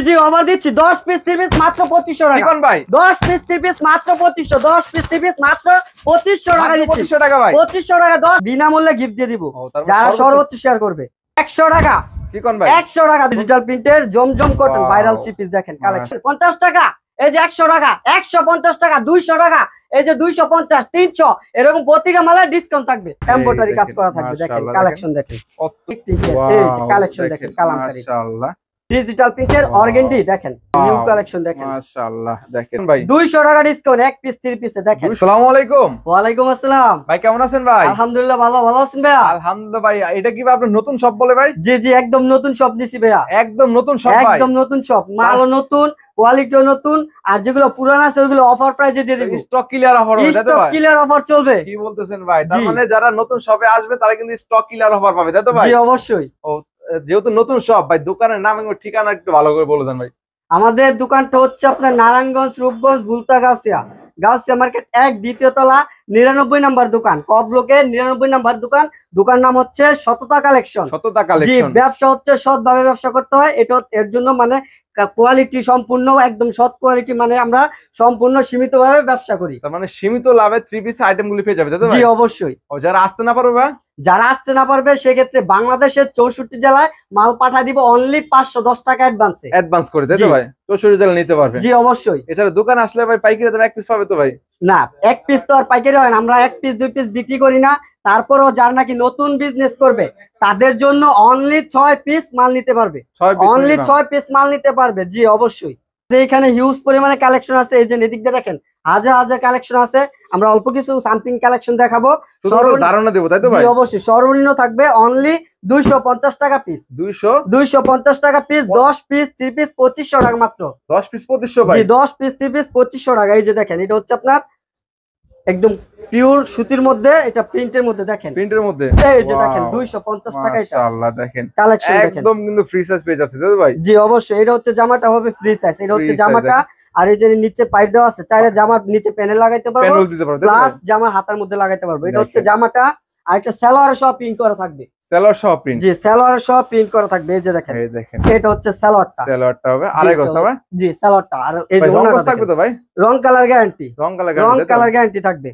জি offer দিচ্ছি 10 piece 3 piece মাত্র 2500 টাকা। কোন ভাই 10 পিস 3 পিস মাত্র 2500, 10 পিস 3 পিস মাত্র 2500 টাকা দিচ্ছি। 2500 টাকা ভাই, 2500 টাকা 10 বিনামূল্যে গিফট দিয়ে দিব যারা সর্বোচ্চ শেয়ার করবে। 100 টাকা কি কোন ভাই 100 টাকা ডিজিটাল প্রিন্টের Zamzam cotton viral three piece দেখেন কালেকশন। 50 টাকা এই যে 100 টাকা, 150 টাকা, 200 টাকা, এই যে 250, 300 এরকম প্রতিটা মালে ডিসকাউন্ট থাকবে। এমব্রয়ডারি কাজ করা থাকবে দেখেন কালেকশন দেখেন। এই যে কালেকশন দেখেন কালামকারী মাশাআল্লাহ ডিজিটাল প্রিন্টের অর্গেন্ডি দেখেন নিউ কালেকশন দেখেন মাশাআল্লাহ। দেখেন ভাই 200 টাকা ডিসকাউন্ট এক পিস 3 পিসে দেখেন। আসসালামু আলাইকুম। ওয়া আলাইকুম আসসালাম ভাই কেমন আছেন ভাই? আলহামদুলিল্লাহ ভালো আছেন ভাইয়া? আলহামদুলিল্লাহ ভাই। এটা কি আপনার নতুন শপ বলে ভাই? জি জি একদম নতুন শপ নিছি ভাইয়া, একদম নতুন শপ ভাই, একদম নতুন শপ, মালও নতুন, কোয়ালিটিও নতুন, আর যেগুলো পুরানো আছে ওগুলো অফার প্রাইসে দিয়ে দেব। স্টক ক্লিয়ার অফার হবে তাই তো স্টক ভাই? ক্লিয়ার অফার চলবে। কি বলতেছেন ভাই? তার মানে যারা নতুন শপে আসবে তারা কিন্তু স্টক ক্লিয়ার অফার পাবে তাই তো ভাই? জি অবশ্যই। ও যেহেতু নতুন শপ ভাই, দোকানের নাম এবং ঠিকানা একটু ভালো করে বলে দেন ভাই। আমাদের দোকানটা হচ্ছে আপনার নারায়ণগঞ্জ, রূপগঞ্জ, বুলতা গাউসিয়া, গাউসিয়া মার্কেট 1 দ্বিতীয় তলা 99 নাম্বার দোকান, ক ব্লকে 99 নাম্বার দোকান। দোকান নাম হচ্ছে সততা কালেকশন। সততা জি কালেকশন। ব্যবসা হচ্ছে সৎভাবে ব্যবসা করতে হয়, এটা এর জন্য মানে কোয়ালিটি সম্পূর্ণ একদম সৎ কোয়ালিটি, মানে আমরা সম্পূর্ণ সীমিতভাবে ব্যবসা করি। তার মানে সীমিত লাভে 3 পিস আইটেম গুলি পেয়ে যাবে তাই তো জি ভাই? অবশ্যই। ও যারা আসতে না পারবে ভাই, যারা আসতে না পারবে সেক্ষেত্রে বাংলাদেশের 64 জেলায় মাল পাঠিয়ে দিব অনলি 510 টাকা অ্যাডভান্সে, অ্যাডভান্স করে তাই তো ভাই? 64 জেলা নিতে পারবে। জি অবশ্যই। এছাড়া দোকান আসলে ভাই পাইকারি দামে 1 পিস পাবে তো ভাই? না এক পিস তো আর পাইকারি হয় না, আমরা 1 পিস 2 পিস বিক্রি করি না। তারপরও যারা নাকি নতুন বিজনেস করবে তাদের জন্য অনলি 6 পিস মাল নিতে পারবে, অনলি 6 পিস মাল নিতে পারবে। জি অবশ্যই। এখানে হিউজ পরিমাণে কালেকশন আছে, এই যে এদিক দিয়ে দেখেন হাজার হাজার কালেকশন আছে। আমরা অল্প কিছু সামথিং কালেকশন দেখাবো, ধারণা দেবো তাই তো ভাই? জি অবশ্যই। সর্বনিম্ন থাকবে অনলি 250 টাকা পিস, 250 টাকা পিস। 10 পিস 3 পিস 2500 টাকা মাত্র। 10 পিস 2500 ভাই? জি 10 পিস 3 পিস 2500 টাকা। এই যে দেখেন এটা হচ্ছে আপনার একদম পিওর সুতির মধ্যে, এটা প্রিন্টের মধ্যে দেখেন, প্রিন্টের মধ্যে। এই যে দেখেন 250 টাকা এটা মাশাআল্লাহ। দেখেন কালেকশন দেখেন একদম কিন্তু ফ্রি সাইজ পেয়ে যাচ্ছে তাই তো ভাই? জি অবশ্যই। এটা হচ্ছে জামাটা হবে ফ্রি সাইজ, এটা হচ্ছে জামাটা। আর এই যে নিচে পাইপ দেওয়া আছে, চাইলে জামার নিচে প্যানেল লাগাইতে পারবো, প্যানেল দিতে পারবো প্লাস জামার হাতার মধ্যে লাগাইতে পারবো। এটা হচ্ছে জামাটা, আর একটা সালোয়ার সহ প্রিন্ট করা থাকবে। সালোয়ার সহ প্রিন্ট? জি সালোয়ার সহ প্রিন্ট করা থাকবে। এই যে দেখেন, এই দেখেন এটা হচ্ছে সালোয়ারটা, সালোয়ারটা হবে আড়াই গজ হবে। জি সালোয়ারটা। আর এই যে রং ওড়নাটা থাকবে তো ভাই? রং কালার গ্যারান্টি, রং রং কালার গ্যারান্টি থাকবে।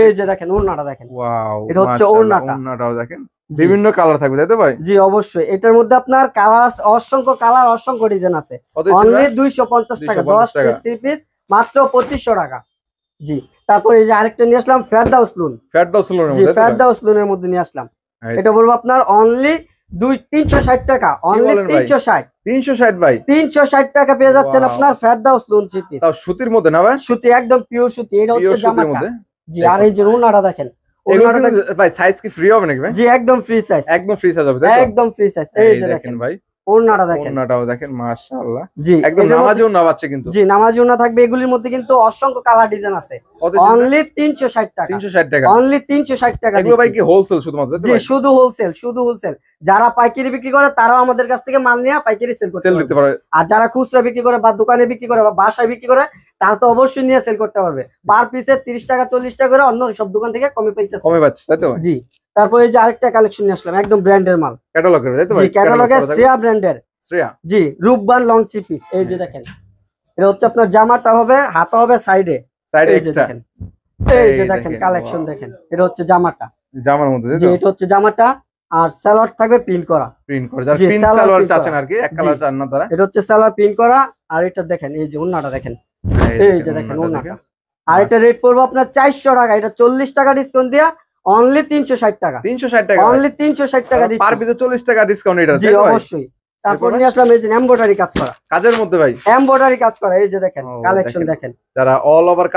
এই যে দেখেন ওড়নাটা দেখেন, ওয়াও এটা হচ্ছে ওড়নাটা, ওড়নাটাও দেখেন বিভিন্ন কালার থাকবে তাই তো ভাই? জি অবশ্যই। এটার মধ্যে আপনার কালার আছে অসংখ্য কালার, অসংখ্য ডিজাইন আছে। অনলি 250 টাকা 10 পিস 3 পিস মাত্র 2500 টাকা। জি তারপর এই যে আরেকটা নিয়ে আসলাম ফেরদাউস লুন, জি ফেরদাউস লুনের মধ্যে নিয়ে আসলাম। এটা বলবো আপনার অনলি 360 টাকা, অনলি 360 ভাই? 360 টাকা পেয়ে যাচ্ছেন আপনার ফেরদাউস লুন 3 পিস। তাও সুতির মধ্যে না ভাই? সুতি, একদম পিওর সুতি। এটা হচ্ছে জামাটা। জি আর এই যে ওড়নাটা দেখেন, ভাই সাইজ কি ফ্রি হবে নাকি ভাই? জি একদম ফ্রি সাইজ, একদম ফ্রি সাইজ হবে তাই তো? একদম ফ্রি সাইজ। এই যে দেখেন ভাই ওড়নাটা দেখেন, ওড়নাটাও দেখেন মাশাআল্লাহ। জি একদম নামাজি ওড়না পাচ্ছে কিন্তু। জি নামাজি ওড়না থাকবে। এগুলির মধ্যে কিন্তু অসংখ্য কালার ডিজাইন আছে। অনলি 360 টাকা, 360 টাকা, অনলি 360 টাকা। এগুলো ভাই কি হোলসেল শুধুমাত্র? জি শুধু হোলসেল, শুধু হোলসেল। যারা পাইকারি বিক্রি করে তারাও আমাদের কাছ থেকে মাল নিয়ে পাইকারি সেল করতে পারবে। আর যারা খুচরা বিক্রি করে বা দোকানে বিক্রি করে বা বাসায় বিক্রি করে তারা তো অবশ্যই নিয়ে সেল করতে পারবে। পার পিসে 30 টাকা 40 টাকা করে অন্য সব দোকান থেকে কমে পাচ্ছে তাই তো? জি তারপর এই যে আরেকটা কালেকশন নিয়ে আসলাম, একদম ব্র্যান্ডের মাল, ক্যাটালগের তাই তো ভাই? জি ক্যাটালগের শ্রেয়া ব্র্যান্ডের, শ্রেয়া জি রূপবান লং থ্রি পিস। এই যে দেখেন এটা হচ্ছে আপনার জামাটা হবে, হাতা হবে সাইডে, সাইডে এক্সট্রা। এই যে দেখেন কালেকশন দেখেন, এটা হচ্ছে জামাটা, জামার মধ্যে জি এটা হচ্ছে জামাটা। আর সালোয়ার থাকবে প্রিন্ট করা, যারা প্রিন্ট সালোয়ার চাচ্ছেন আর কি, এক কালার চান না তারা, এটা হচ্ছে সালোয়ার প্রিন্ট করা। আর এটা দেখেন এই যে ওড়নাটা দেখেন, এই যে দেখেন ওড়নাটা। আর এটা রেট পড়বে আপনার 400 টাকা, এটা 40 টাকা ডিসকাউন্ট দিয়া অনলি 360 টাকা, 360 টাকা, অনলি 360 টাকা দিচ্ছি, পার পিসে 40 টাকা ডিসকাউন্ট এটা। জি অবশ্যই। তারপর নিয়ে আসলাম এই যে এমব্রয়ডারি কাজ করা, কাজের মধ্যে ভাই এমব্রয়ডারি কাজ করা। এই যে দেখেন কালেকশন দেখেন, যারা অল ওভার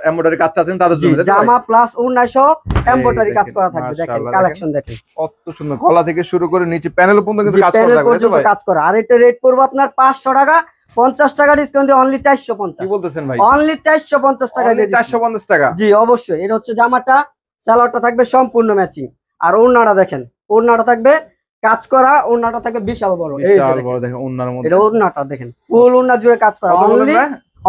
এমব্রয়ডারি কাজ চাচ্ছেন তাদের জন্য জামা প্লাস ওড়না সহ এমব্রয়ডারি কাজ করা থাকবে। দেখেন কালেকশন দেখেন কত সুন্দর, গলা থেকে শুরু করে নিচে প্যানেল পর্যন্ত কিন্তু কাজ করা থাকবে, কাজ করা। আর এটা রেট পড়বে আপনার 500 টাকা, 50 টাকা ডিসকাউন্ট দিয়ে অনলি 450। কি বলতেছেন ভাই? অনলি 450 টাকা দিয়ে 450 টাকা। জি অবশ্যই। এটা হচ্ছে জামাটা, সালোয়ারটা থাকবে সম্পূর্ণ ম্যাচিং। আর ওড়নাটা দেখেন, ওড়নাটা থাকবে কাজ করা, ওড়নাটা থাকবে বিশাল বড়, বিশাল বড় দেখেন ওড়নার মধ্যে। এটা ওড়নাটা দেখেন ফুল ওড়না জুড়ে কাজ করা,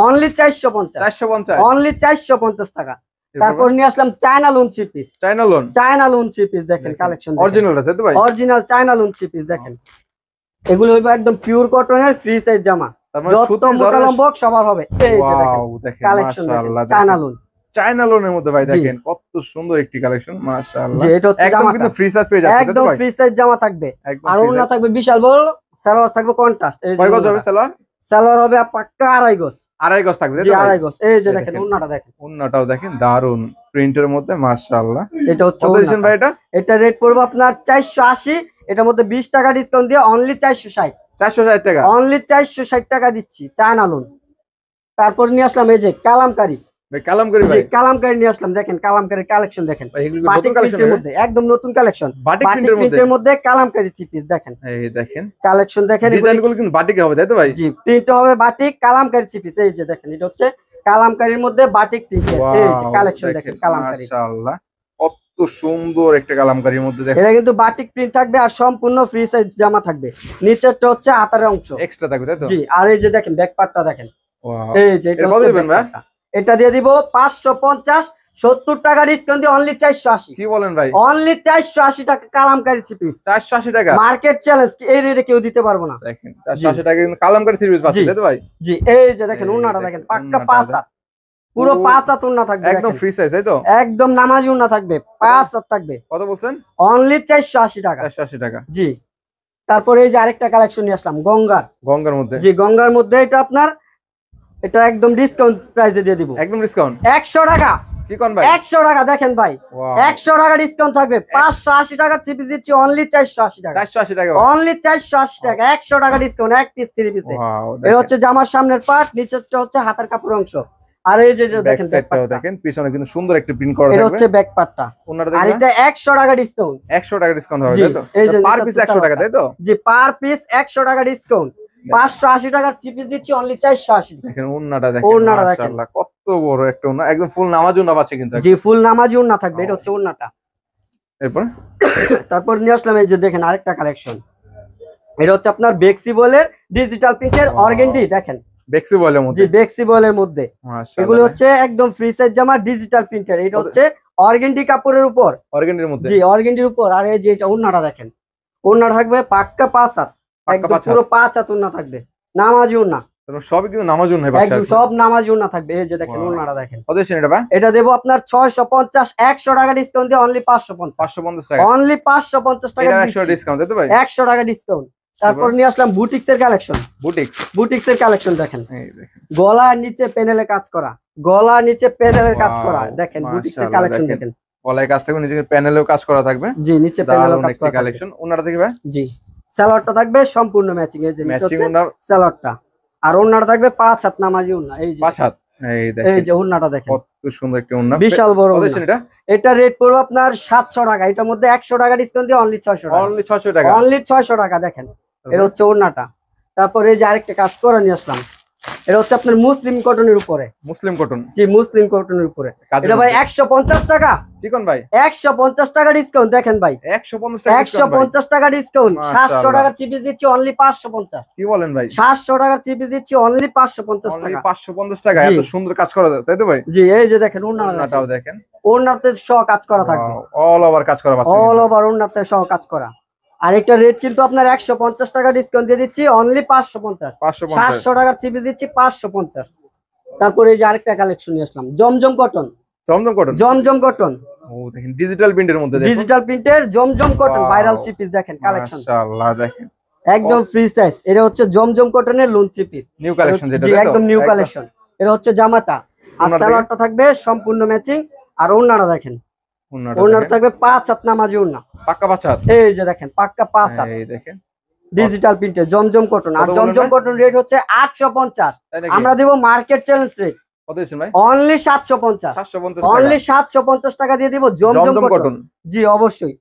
অনলি 450, অনলি 450 টাকা। তারপর নিয়ে আসলাম China lawn three piece, China lawn three piece দেখেন কালেকশন, অরিজিনালটা তাই তো ভাই? Original China lawn three piece দেখেন। এগুলো হইবে একদম পিওর কটনের ফ্রি সাইজ জামা, তার মানে যত সুতির মোটা ধরনের- লম্বা হোক সবার হবে। এই যে দেখেন ওয়াও, দেখেন কালেকশন মাশাআল্লাহ, চায়না লোন। চায়না লোনের মধ্যে ভাই জি। দেখেন কত সুন্দর একটি কালেকশন, মাশাআল্লাহ। জি এটা হচ্ছে একদম জামাটা, কিন্তু ফ্রি সাইজ পেয়ে যাচ্ছে, তাই তো একদম ভাই? ফ্রি সাইজ জামা থাকবে। একদম আর free ওড়না size। থাকবে বিশাল বড়, সালোয়ার থাকবে কন্ট্রাস্ট। এই যে কয় গজ হবে ওড়নাটা। সালোয়ার? সালোয়ার হবে পাক্কা 2.5 গজ। 2.5 গজ থাকবে, তাই জি তো ভাই? 2.5 গজ। এই যে এই দেখেন দেখেন। ওড়নাটা দেখেন, ওন্নাটাও দেখেন দারুন প্রিন্টের মধ্যে, মাশাআল্লাহ। এটা হচ্ছে কত দিচ্ছেন ওড়নাটা। ভাই এটা? এটা রেট পড়বে আপনার 480, এটার মধ্যে 20 টাকা ডিসকাউন্ট দিয়ে অনলি 460। 460 টাকা। অনলি 460 টাকা দিচ্ছি চায়না লোন। তারপর নিয়ে আসলাম এই যে কালামকারী। ভাই কালামকারী জি ভাই, কালামকারী নিয়ে আসলাম, দেখেন কালামকারীর কালেকশন দেখেন, ভাই এগুলো বাটিক নতুন কালেকশন প্রিন্টের মধ্যে, একদম নতুন কালেকশন। বাটিক বাটিক প্রিন্টের মধ্যে। প্রিন্টের মধ্যে কালামকারী থ্রি পিস দেখেন, এই দেখেন কালেকশন দেখেন। ডিজাইন গুলো কিন্তু বাটিকে হবে, তাই তো ভাই? জি প্রিন্ট হবে বাটিক, কালামকারী থ্রি পিস। এই যে দেখেন এটা হচ্ছে কালামকারীর মধ্যে বাটিক প্রিন্ট। এই যে ওয়াও, কালেকশন দেখেন কালামকারী, মাশাআল্লাহ, কত সুন্দর একটা কালামকারীর মধ্যে দেখেন। এটা কিন্তু বাটিক প্রিন্ট থাকবে আর সম্পূর্ণ ফ্রি সাইজ জামা থাকবে। নিচেরটা হচ্ছে হাতার অংশ। এক্সট্রা থাকবে, তাই তো? জি আর এই যে দেখেন ব্যাক পার্টটা দেখেন, ওয়াও, এই যে এটা এটা কত হচ্ছে দিবেন back ভাই? part টা। এটা দিয়ে দিব 550, 70 টাকা ডিসকাউন্ট দিয়ে অনলি 480। কি বলেন ভাই? অনলি 480 টাকা কালামকারী থ্রি পিস। 480 টাকা। মার্কেট চ্যালেঞ্জ, এই রেটে কেউ দিতে পারবো না। দেখেন 480 টাকা কিন্তু কালামকারী থ্রি পিস পাচ্ছেন, জি। তাই তো ভাই? জি এই যে দেখেন এই ওন্নাটা দেখেন, দেখেন পাক্কা ওড়নাটা 5 হাত, পুরো 5 হাত ওন্না থাকবে একদম দেখেন। ফ্রি সাইজ, তাই তো? একদম নামাজি ওন্না থাকবে, 5 হাত থাকবে। কত বলছেন? অনলি 480 টাকা। 480 টাকা। জি তারপরে এই যে আরেকটা কালেকশন নিয়ে আসলাম গঙ্গার। গঙ্গার মধ্যে। জি গঙ্গার মধ্যে এটা আপনার, এটা একদম ডিসকাউন্ট প্রাইসে দিয়ে দিব একদম ডিসকাউন্ট। 100 টাকা। কি কোন ভাই? 100 টাকা দেখেন ভাই, ওয়াও, 100 টাকা ডিসকাউন্ট থাকবে। 580 টাকার থ্রি পিস দিচ্ছি অনলি 480 টাকা। 480 টাকা। অনলি 480 টাকা, 100 টাকা ডিসকাউন্ট এক পিস থ্রি পিসে। ওয়াও, এটা হচ্ছে জামার সামনের পার্ট, নিচেরটা হচ্ছে হাতার কাপড় অংশ। আর এই যে ব্যাক দেখেন ব্যাক সাইডটাও পার্টটা, দেখেন, পিছনে কিন্তু সুন্দর একটা প্রিন্ট করা এটা থাকবে। হচ্ছে ব্যাক পার্টটা। ওনাটা আর দেখেন এটা 100 টাকা ডিসকাউন্ট। 100 টাকা ডিসকাউন্ট হবে, জি, তাই তো? এই যে পার নিচে পিস হচ্ছে 100 টাকা, তাই তো? জি পার পিস 100 টাকা ডিসকাউন্ট। 580 টাকার থ্রি পিস দিচ্ছি অনলি 480। দেখেন ওন্নাটা দেখেন, ওড়নাটা দেখেন। মাশাআল্লাহ, কত বড় একটা ওন্না, একদম ফুল নামাজ ওন্না পাচ্ছে কিন্তু। জি ফুল নামাজি ওন্না থাকবে, এটা হচ্ছে ওন্নাটা। এরপর তারপর নিয়ে আসলাম এই যে দেখেন আরেকটা কালেকশন, এটা হচ্ছে আপনার বেক্সিবলের ডিজিটাল প্রিন্টের Wow. অর্গেন্ডি দেখেন। বেক্সি বলের জি মধ্যে, বেক্সিবলের মধ্যে মাশাআল্লাহ। এগুলো হচ্ছে একদম ফ্রি সাইজ জামা, ডিজিটাল প্রিন্টার। এটা হচ্ছে অর্গেন্ডি কাপড়ের উপর। অর্গানির মধ্যে। জি অর্গেন্ডির উপর। আর এই যে এটা ওন্নাটা দেখেন, ওন্না থাকবে পাক্কা 5 হাত, পাক্কা একদম 5 হাত। পুরো 5 হাত ওন্না থাকবে, নামাজি ওন্না, তারপর সবই কিন্তু নামাজ ওন্না পাচ্ছে। একদম সব নামাজি ওন্না থাকবে। এই যে দেখেন Wow. ওন্নাটা দেখেন, কত দিচ্ছেন এটা ভাই? এটা দেবো আপনার 650, 100 টাকা ডিসকাউন্ট দিয়ে অনলি 550। 550 টাকা। অনলি 550 টাকা এটা 100 দিচ্ছি। ডিসকাউন্ট, তাই তো ভাই? 100 টাকা ডিসকাউন্ট। তারপর নিয়ে আসলাম বুটিক্স এর কালেকশন। বুটিক্স। বুটিক্স এর কালেকশন দেখেন, এই দেখেন, গলার নিচে প্যানেলে কাজ করা, গলার নিচে প্যানেলের কাজ Wow, করা। দেখেন বুটিক্স এর মাশাআল্লাহ, কালেকশন দেখেন। দেখেন। গলায় কাজ থাকবে, নিজের প্যানেলেও কাজ করা থাকবে। জি নিচে প্যানেলেও দারুণ কাজ একটি করা থাকবে। কালেকশন। ওন্নাটা দেখি ভাই, জি সালোয়ারটা থাকবে সম্পূর্ণ ম্যাচিং, এই যে নিচে ম্যাচিং হচ্ছে ওন্না সালোয়ারটা। আর ওন্নাটা থাকবে 5 হাত নামাজি ওন্না। এই যে 5 হাত। এই এই দেখেন যে ওন্নাটা দেখেন, কত সুন্দর একটা ওন্না, বিশাল বড় কত ওন্না। দিচ্ছেন এটা? এটা রেট পড়বে আপনার 700 টাকা, এটার মধ্যে 100 টাকা ডিসকাউন্ট দিয়ে অনলি 600 টাকা। অনলি 600 টাকা। অনলি 600 টাকা দেখেন, এটা হচ্ছে ওন্নাটা। তারপর এই যে আরেকটা কাজ করে নিয়ে আসলাম, এটা হচ্ছে আপনার মুসলিম কটনের উপরে। মুসলিম কটন। জি মুসলিম কটনের উপরে। কাজের এটা ভাই মধ্যে। 150 টাকা, কি কোন ভাই? 150 টাকা ডিসকাউন্ট দেখেন ভাই, 150 টাকা discount ভাই। 150 টাকা ডিসকাউন্ট। 700 মাশাআল্লাহ। টাকার চিপি দিচ্ছি অনলি 550। কি বলেন ভাই? 700 টাকার চিপি দিচ্ছি অনলি 550 অনলি টাকা। 550 টাকা, জি। এত সুন্দর কাজ করা যায়, তাই তো ভাই? জি এই যে দেখেন ওন্নাটা ওন্নাটাও দেখেন, ওন্নাতে সহ কাজ করা থাকবে, অল ওভার কাজ করা পাচ্ছেন অল কিন্তু। ওভার ওন্নাতে সহ কাজ করা। আর একটা রেট কিন্তু আপনার 150 টাকা ডিসকাউন্ট দিয়ে দিচ্ছি অনলি 550। 550। 700 টাকার চিপি দিচ্ছি 550। তারপরে এই যে আরেকটা কালেকশন নিয়ে আসলাম, Zamzam cotton. Zamzam cotton. Zamzam cotton ও দেখেন ডিজিটাল প্রিন্টের মধ্যে দেখুন, ডিজিটাল প্রিন্টের Zamzam cotton Wow. Viral three piece দেখেন কালেকশন, মাশাআল্লাহ, দেখেন একদম ফ্রি সাইজ। এটা হচ্ছে জমজম কটনের lawn three piece, new collection যেটা, জি তাই তো? একদম নিউ কালেকশন। এটা হচ্ছে জামাটা, আর ওড়নাটা সালোয়ারটা থাকবে সম্পূর্ণ ম্যাচিং। আর ওড়নাটা দেখেন, ওন্নাটা ওড়নাটা দেখেন, থাকবে 5 হাত নামাজি ওড়না। পাক্কা 5 হাত। এই যে দেখেন পাক্কা 5 হাত এই দেখেন, ডিজিটাল প্রিন্টের জমজম কটন। আর কত বললেন জমজম ভাই? কটন রেট হচ্ছে 850, তাই নাকি? আমরা দিব মার্কেট চ্যালেঞ্জ রেট কত দিচ্ছেন ভাই? অনলি 750। 750 অনলি টাকা। 750 টাকা দিয়ে দিব জমজম জমজম কটন। কটন। জি অবশ্যই।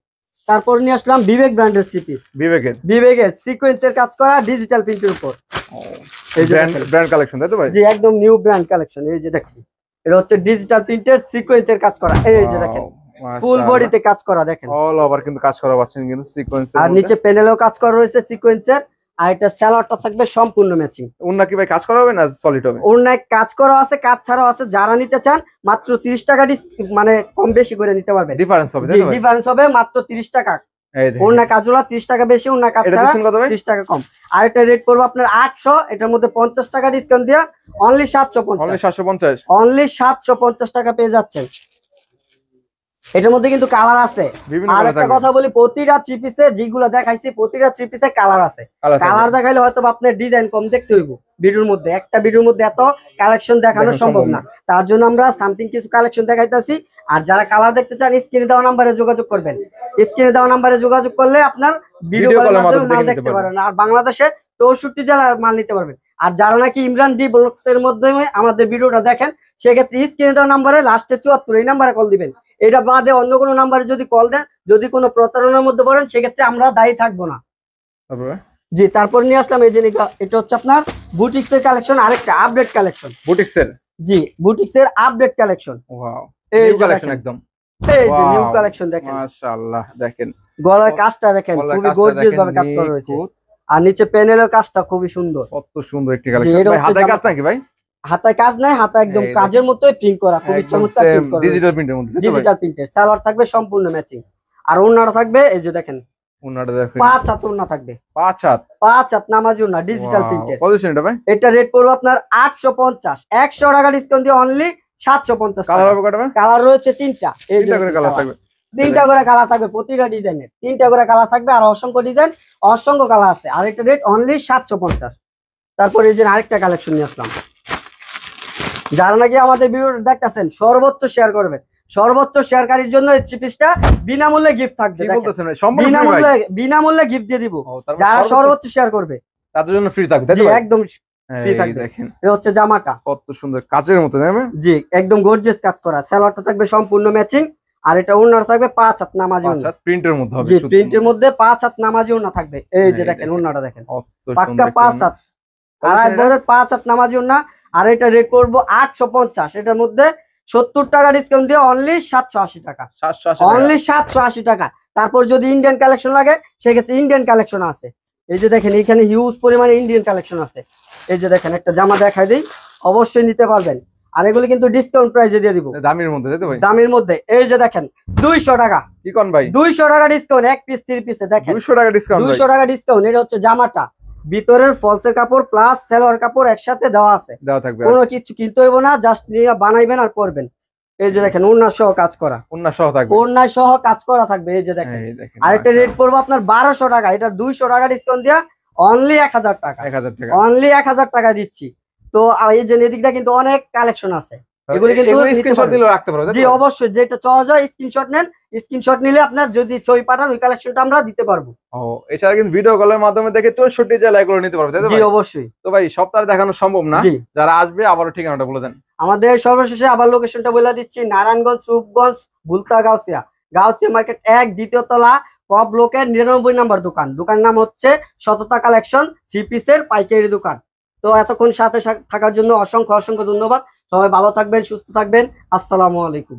তারপর নিয়ে আসলাম বিবেক ব্র্যান্ডের থ্রি পিস, বিবেকের বিবেকের সিকোয়েন্সের কাজ করা ডিজিটাল প্রিন্টের উপর। এই যে ব্র্যান্ড দেখেন। ব্র্যান্ড কালেকশন, তাই তো ভাই? জি একদম নিউ ব্র্যান্ড কালেকশন। এই যে দেখেন এটা হচ্ছে ডিজিটাল প্রিন্টের সিকোয়েন্সের কাজ করা। এই যে দেখেন ফুল বডিতে কাজ করা দেখেন। অল ওভার কিন্তু কাজ করা পাচ্ছেন কিন্তু সিকোয়েন্সের আর মধ্যে। নিচে প্যানেলেও কাজ করা রয়েছে সিকোয়েন্সের। আর এটা সালোয়ারটা থাকবে সম্পূর্ণ ম্যাচিং। ওন্না কি ভাই কাজ করা হবে না সলিড হবে? অন্যায় কাজ করা আছে, কাজ ছাড়াও আছে। যারা নিতে চান মাত্র 30 টাকা মানে কম বেশি করে নিতে পারবেন। ডিফারেন্স হবে, জি তাই তো ভাই? ডিফারেন্স হবে মাত্র 30 টাকা। ওড়না কাজগুলা 30 টাকা বেশি, ওড়না কাজ ছাড়া 30 টাকা কম। আর এটা রেট পড়বে আপনার 800, এটার মধ্যে 50 টাকা ডিসকাউন্ট দিয়ে অনলি 750, অনলি 750 টাকা পেয়ে যাচ্ছেন। এটার মধ্যে কিন্তু কালার আছে। আর একটা কথা বলি, প্রতিটা থ্রি পিসে যেগুলো দেখাইছি প্রতিটা থ্রি পিসে কালার আছে। কালার দেখাইলে হয়তো আপনার ডিজাইন কম দেখতে হইব ভিডিওর মধ্যে, একটা ভিডিওর মধ্যে এত কালেকশন দেখানো সম্ভব না। তার জন্য আমরা সামথিং কিছু কালেকশন দেখাইতেছি। আর যারা কালার দেখতে চান স্ক্রিনে দেওয়া নাম্বারে যোগাযোগ করবেন। স্ক্রিনে দেওয়া নাম্বারে যোগাযোগ করলে আপনার ভিডিও কলের মাধ্যমে মাল দেখতে পারেন। আর বাংলাদেশে 64 জেলায় মাল নিতে পারবেন। আর যারা নাকি ইমরান ডি ব্লগস এর মাধ্যমে আমাদের ভিডিওটা দেখেন, সেক্ষেত্রে স্ক্রিনে দেওয়া নাম্বারে লাস্টে 74 এই নাম্বারে কল দিবেন। এটা বাদে অন্য কোনো নাম্বারে যদি কল দেন, যদি কোনো প্রতারণার মধ্যে পড়েন, সেক্ষেত্রে আমরা দায়ী থাকবো না। জি, তারপর নিয়ে আসলাম এই যে এটা হচ্ছে আপনার বুটিক্স এর কালেকশন, আরেকটা আপডেট কালেকশন বুটিক্স এর। জি, বুটিক্স এর আপডেট কালেকশন। ওয়াও, এই কালেকশন একদম এই যে নিউ কালেকশন দেখেন, মাশাআল্লাহ। দেখেন গলার কাজটা দেখেন, খুবই গর্জিয়াস ভাবে কাজ করা হয়েছে। আর নিচে প্যানেলের কাজটা খুবই সুন্দর, কত সুন্দর একটি কালেকশন। ভাই হাতে কাজ নাকি ভাই? হাতে কাজ নাই, হাতে একদম কাজের মতোই প্রিন্ট করা, খুবই চমৎকার প্রিন্ট করা, ডিজিটাল প্রিন্টের মধ্যে, ডিজিটাল প্রিন্টের। সালোয়ার থাকবে সম্পূর্ণ ম্যাচিং। আর ওড়নাটা থাকবে এই যে দেখেন, ওড়নাটা দেখেন 5 হাত ওড়না থাকবে, 5 হাত নামাজি ওড়না, ডিজিটাল প্রিন্টের। কত এটা ভাই? এটা রেট পড়বে আপনার 850, 100 টাকা ডিসকাউন্ট দিয়ে অনলি 750 টাকা। কালার হবে কয়টা ভাই? কালার রয়েছে 3টা, এই যে কালার থাকবে, 3টা করে কালার থাকবে প্রতিটা ডিজাইনের, 3টা করে কালার থাকবে। আর অসংখ্য ডিজাইন, অসংখ্য কালার আছে। আর এটা রেট অনলি 750। তারপর এই যে আরেকটা কালেকশন নিয়ে আসলাম। যারা নাকি আমাদের ভিডিওটা দেখতেছেন সর্বোচ্চ শেয়ার করবেন, সর্বোচ্চ শেয়ারকারীর জন্য এই থ্রি পিসটা বিনামূল্যে গিফট থাকবে। বিনামূল্যে গিফট দিয়ে দিব যারা সর্বোচ্চ শেয়ার করবে, তাদের জন্য ফ্রি থাকবে। জি, একদম ফ্রি থাকবে। দেখেন এটা হচ্ছে জামাটা, কত সুন্দর কাজের মতো। জি, একদম গর্জিয়াস কাজ করা। সালোয়ারটা থাকবে সম্পূর্ণ ম্যাচিং। আর এটা ওড়নাটা থাকবে 5 হাত নামাজি ওড়না, প্রিন্টের মধ্যে হবে। জি, প্রিন্টের মধ্যে 5 হাত নামাজি ওড়না থাকবে। এই যে দেখেন ওড়নাটা দেখেন, পাক্কা 5 হাত, আড়াই বরের 5 হাত নামাজি ওড়না। আর এটা রেট করবো 850, এটার মধ্যে 70 টাকা ডিসকাউন্ট দিয়ে অনলি 780 টাকা, অনলি 780 টাকা। তারপর যদি ইন্ডিয়ান কালেকশন লাগে, সেক্ষেত্রে ইন্ডিয়ান কালেকশন আছে। এই যে দেখেন এখানে হিউজ পরিমাণে ইন্ডিয়ান কালেকশন আছে। এই যে দেখেন একটা জামা দেখাই দিই, অবশ্যই নিতে পারবেন। আর এগুলো কিন্তু ডিসকাউন্ট প্রাইসে দিয়ে দিব, দামের মধ্যে। দামের মধ্যে এই যে দেখেন 200 টাকা। কি কোন ভাই? 200 টাকা ডিসকাউন্ট, এক পিস 3 পিসে দেখেন 200 টাকা ডিসকাউন্ট, 200 টাকা ডিসকাউন্ট। এটা হচ্ছে জামাটা, ভিতরের ফলসের কাপড় প্লাস সালোয়ার কাপড় একসাথে দেওয়া আছে, দেওয়া থাকবে। কোনো কিছু কিনতে হইব না, জাস্ট নিয়ে বানাইবেন আর পরবেন। এই যে দেখেন ওড়না সহ কাজ করা, ওড়না সহ থাকবে, ওড়না সহ কাজ করা থাকবে। এই যে দেখেন। আর এটা রেট পড়বে আপনার 1200 টাকা। এটা 200 টাকা ডিসকাউন্ট দিয়া অনলি 1000 টাকা, 1000 টাকা, অনলি 1000 টাকা দিচ্ছি। তো এই যে এদিকটা কিন্তু অনেক কালেকশন আছে, এগুলো কিন্তু স্ক্রিনশট দিলেও রাখতে পারবেন। জি অবশ্যই, যেটা চাওয়া যায় স্ক্রিনশট নেন, স্ক্রিনশট নিলে আপনার যদি ছবি পাঠান ওই কালেকশনটা আমরা দিতে পারবো। ও, এছাড়া কিন্তু ভিডিও কলের মাধ্যমে দেখে 64 জেলায় এগুলো নিতে পারবে, তাই তো? জি অবশ্যই। তো ভাই সপ্তাহে দেখানো সম্ভব না, যারা আসবে আবারও ঠিকানাটা বলে দেন। আমাদের সর্বশেষে আবার লোকেশনটা বলে দিচ্ছি, নারায়ণগঞ্জ, রূপগঞ্জ, ভুলতা, গাউসিয়া মার্কেট 1, দ্বিতীয় তলা, ক ব্লকের 99 নম্বর দোকান। দোকানের নাম হচ্ছে সততা কালেকশন, থ্রি পিসের পাইকারি দোকান। তো এতক্ষণ সাথে থাকার জন্য অসংখ্য অসংখ্য ধন্যবাদ। সবাই ভালো থাকবেন, সুস্থ থাকবেন। আসসালামু আলাইকুম।